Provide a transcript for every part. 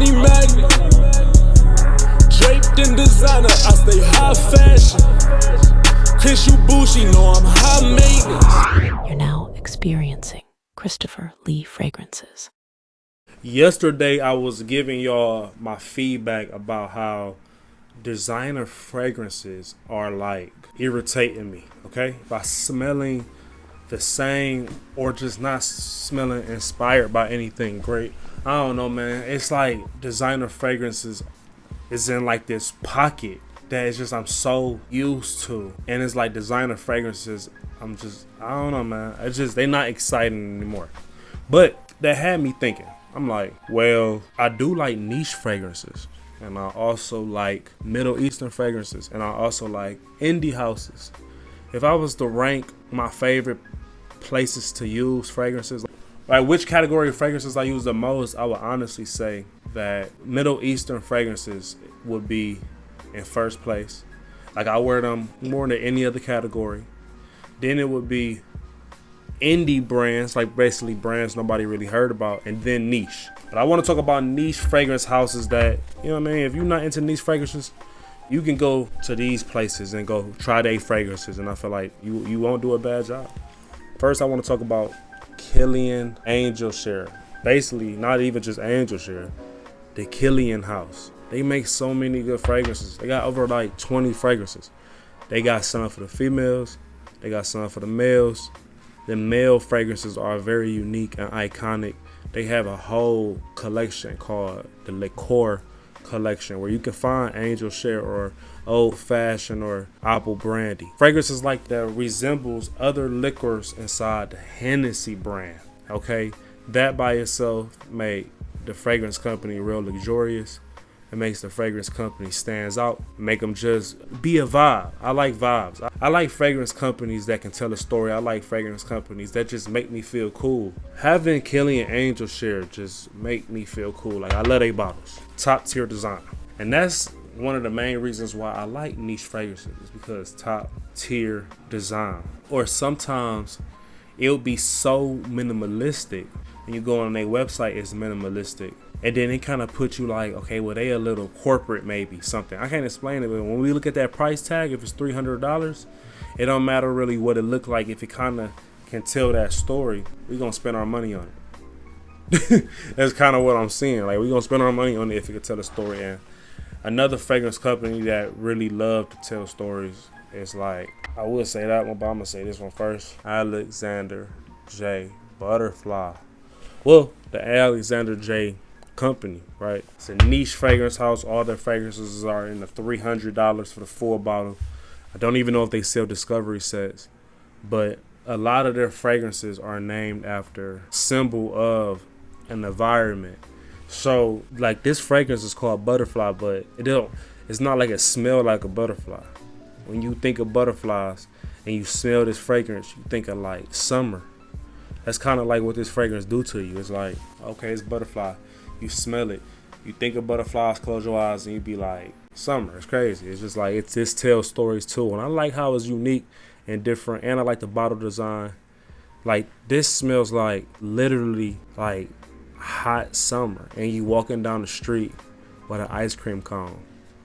money magnet, draped in designer, I stay high fashion. Kiss you Bushi, know I'm high maintenance. You're now experiencing Christopher Lee fragrances. Yesterday, I was giving y'all my feedback about how designer fragrances are like irritating me, okay? By smelling the same or just not smelling inspired by anything great. I don't know, man. It's like designer fragrances is in like this pocket that is just I'm so used to. And it's like designer fragrances, I don't know, man. It's just, they not exciting anymore. But that had me thinking. I'm like, well, I do like niche fragrances. And I also like Middle Eastern fragrances. And I also like indie houses. If I was to rank my favorite places to use fragrances, like which category of fragrances I use the most, I would honestly say that Middle Eastern fragrances would be in first place. Like I wear them more than any other category. Then it would be indie brands, like basically brands nobody really heard about, and then niche. But I want to talk about niche fragrance houses that, you know what I mean, if you're not into niche fragrances, you can go to these places and go try their fragrances, and I feel like you won't do a bad job. First, I want to talk about Kilian Angel Share. Basically, not even just Angel Share, the Kilian house. They make so many good fragrances. They got over like 20 fragrances. They got some for the females. They got some for the males. The male fragrances are very unique and iconic. They have a whole collection called the Liqueur collection where you can find Angel Share or Old Fashioned or Apple Brandy. Fragrances like that resembles other liquors inside the Hennessy brand. Okay, that by itself made the fragrance company real luxurious. It makes the fragrance company stands out, make them just be a vibe. I like vibes. I like fragrance companies that can tell a story. I like fragrance companies that just make me feel cool. Having Kilian Angel Share just make me feel cool. Like I love they bottles. Top tier design. And that's one of the main reasons why I like niche fragrances, is because top tier design. Or sometimes it'll be so minimalistic. When you go on their website, it's minimalistic. And then it kind of puts you like, okay, well, they a little corporate, maybe something. I can't explain it, but when we look at that price tag, if it's $300, it don't matter really what it look like. If it kind of can tell that story, we're going to spend our money on it. That's kind of what I'm seeing. Like, we're going to spend our money on it if it can tell a story. And another fragrance company that really love to tell stories is like, I would say that one, but I'm going to say this one first. Alexander J. Butterfly. Well, the Alexander J. company, right? It's a niche fragrance house. All their fragrances are in the $300 for the full bottle. I don't even know if they sell discovery sets, but a lot of their fragrances are named after symbol of an environment. So like this fragrance is called Butterfly, but it's not like it smells like a butterfly. When you think of butterflies and you smell this fragrance, you think of like summer. That's kind of like what this fragrance do to you. It's like, okay, it's butterfly. You smell it. You think of butterflies, close your eyes, and you be like, summer. It's crazy. It's just like, this tells stories too. And I like how it's unique and different. And I like the bottle design. Like, this smells like literally like hot summer. And you walking down the street with an ice cream cone.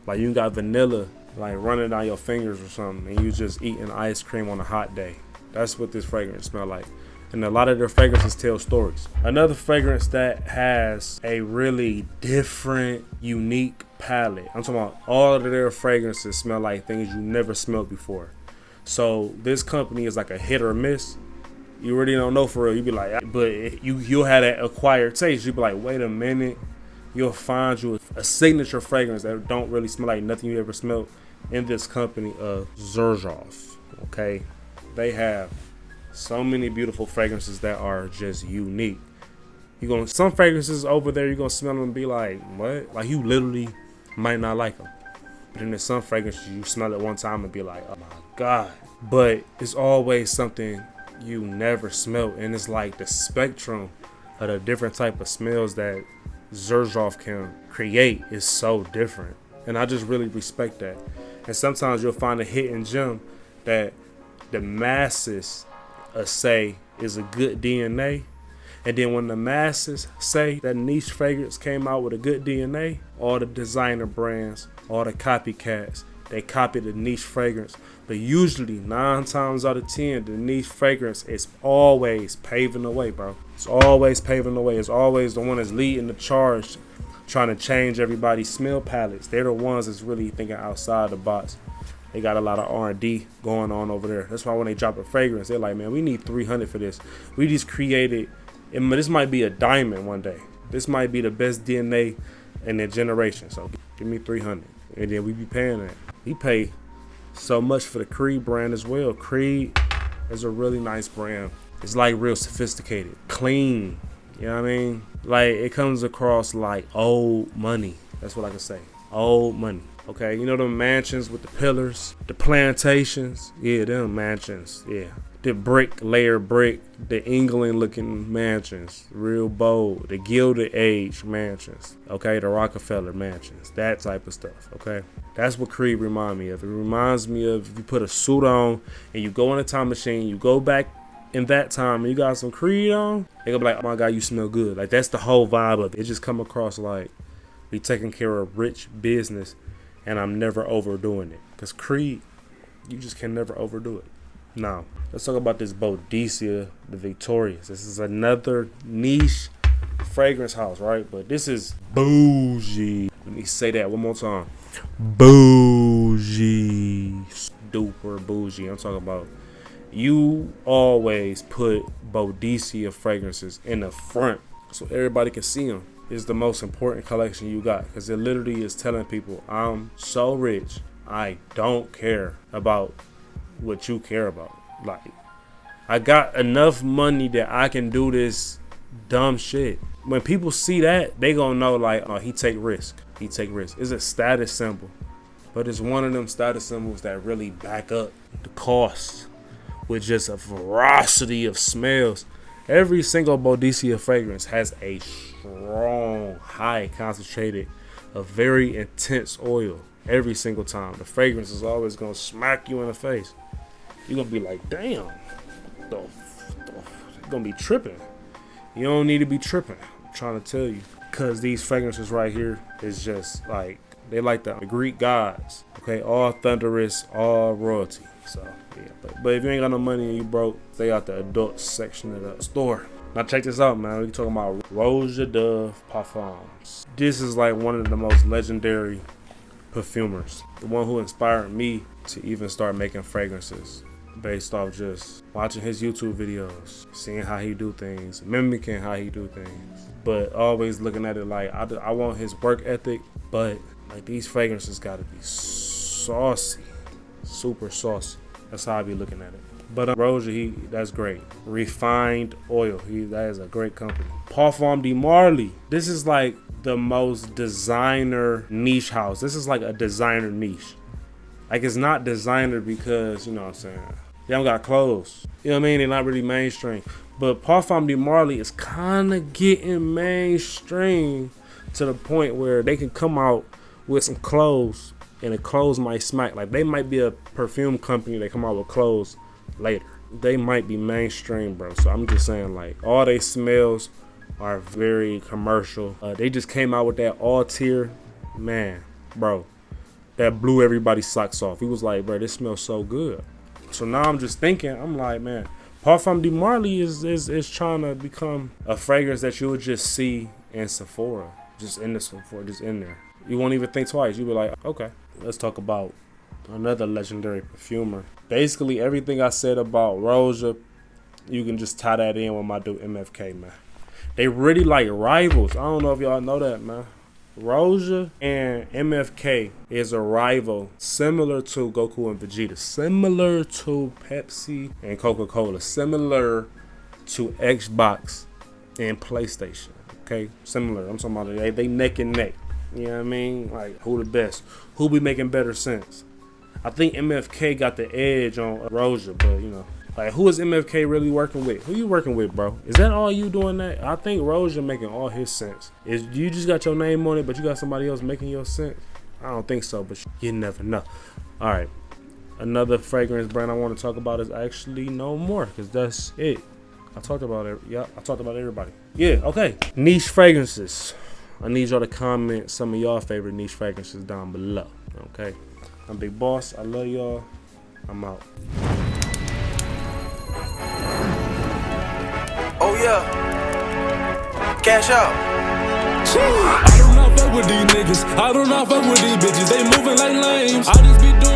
Like, you got vanilla like running down your fingers or something. And you just eating ice cream on a hot day. That's what this fragrance smells like. And a lot of their fragrances tell stories. Another fragrance that has a really different, unique palette. I'm talking about all of their fragrances smell like things you never smelled before. So this company is like a hit or miss. You really don't know for real. You be like, but you'll have that acquired taste. You be like, wait a minute. You'll find you a signature fragrance that don't really smell like nothing you ever smelled in this company of Xerjoff. Okay, they have so many beautiful fragrances that are just unique. Some fragrances over there, you're gonna smell them and be like, what? Like you literally might not like them. But then there's some fragrances you smell it one time and be like, oh my God. But it's always something you never smelled. And it's like the spectrum of the different type of smells that Xerjoff can create is so different. And I just really respect that. And sometimes you'll find a hidden gem that the masses say is a good DNA, And then when the masses say that niche fragrance came out with a good DNA, all the designer brands, all the copycats, they copy the niche fragrance. But usually 9 times out of 10, the niche fragrance is always paving the way, bro. It's always paving the way. It's always the one that's leading the charge, trying to change everybody's smell palettes. They're the ones that's really thinking outside the box. They got a lot of R&D going on over there. That's why when they drop a fragrance, they're like, man, we need 300 for this. We just created, and this might be a diamond one day. This might be the best DNA in their generation. So give me 300, and then we be paying that. We pay so much for the Creed brand as well. Creed is a really nice brand. It's like real sophisticated, clean. You know what I mean? Like it comes across like old money. That's what I can say. Old money. Okay, you know them mansions with the pillars, the plantations. Yeah, them mansions. Yeah, the layer brick, the England looking mansions, real bold. The Gilded Age mansions. Okay, the Rockefeller mansions, that type of stuff. Okay, that's what Creed remind me of. It reminds me of if you put a suit on and you go in a time machine, you go back in that time and you got some Creed on, they gonna be like, oh my God, you smell good. Like that's the whole vibe of it. It just come across like we taking care of rich business. And I'm never overdoing it. Because Creed, you just can never overdo it. Now, let's talk about this Boadicea the Victorious. This is another niche fragrance house, right? But this is bougie. Let me say that one more time. Bougie. Super bougie. I'm talking about you always put Boadicea fragrances in the front so everybody can see them. Is the most important collection you got, because it literally is telling people I'm so rich I don't care about what you care about. Like I got enough money that I can do this dumb shit. When people see that, they gonna know like, oh, he take risk. It's a status symbol, but it's one of them status symbols that really back up the cost with just a variety of smells. Every single Boadicea fragrance has a strong, high concentrated, a very intense oil every single time. The fragrance is always going to smack you in the face. You're going to be like, damn, you're going to be tripping. You don't need to be tripping, I'm trying to tell you. Because these fragrances right here is just like, they like the Greek gods. Okay, all thunderous, all royalty. So yeah, but if you ain't got no money and you broke, stay out the adult section of the store. Now check this out, man. We talking about Roja Dove Parfums. This is like one of the most legendary perfumers. The one who inspired me to even start making fragrances based off just watching his YouTube videos, seeing how he do things, mimicking how he do things, but always looking at it like I want his work ethic, but like these fragrances gotta be saucy. Super saucy. That's how I be looking at it. But Roja, that's great. Refined oil. That is a great company. Parfums de Marley. This is like the most designer niche house. This is like a designer niche. Like it's not designer because, you know what I'm saying, they don't got clothes. You know what I mean? They're not really mainstream. But Parfums de Marley is kind of getting mainstream to the point where they can come out with some clothes and the clothes might smack. Like they might be a perfume company that come out with clothes later. They might be mainstream, bro. So I'm just saying, like, all they smells are very commercial. They just came out with that all tier, man, bro. That blew everybody's socks off. He was like, bro, this smells so good. So now I'm just thinking, I'm like, man, Parfums de Marley is trying to become a fragrance that you would just see in Sephora, just in the Sephora, just in there. You won't even think twice. You'll be like, okay. Let's talk about another legendary perfumer. Basically, everything I said about Roja, you can just tie that in with my dude MFK, man. They really like rivals. I don't know if y'all know that, man. Roja and MFK is a rival similar to Goku and Vegeta, similar to Pepsi and Coca-Cola, similar to Xbox and PlayStation. Okay, similar. I'm talking about they neck and neck. You know what I mean? Like, who the best? Who be making better sense? I think MFK got the edge on Roja, but you know, like, who is MFK really working with? Who you working with, bro? Is that all you doing that? I think Roja making all his sense. Is you just got your name on it, but you got somebody else making your sense? I don't think so, but you never know. All right, another fragrance brand I want to talk about is actually No More, because that's it. I talked about it. Yeah, I talked about everybody. Yeah, okay. Niche fragrances. I need y'all to comment some of y'all favorite niche fragrances down below. Okay. I'm Big Boss. I love y'all. I'm out. Oh yeah. Cash out. I do not fuck with these niggas. I do not fuck with these bitches. They moving like lames. I just be doing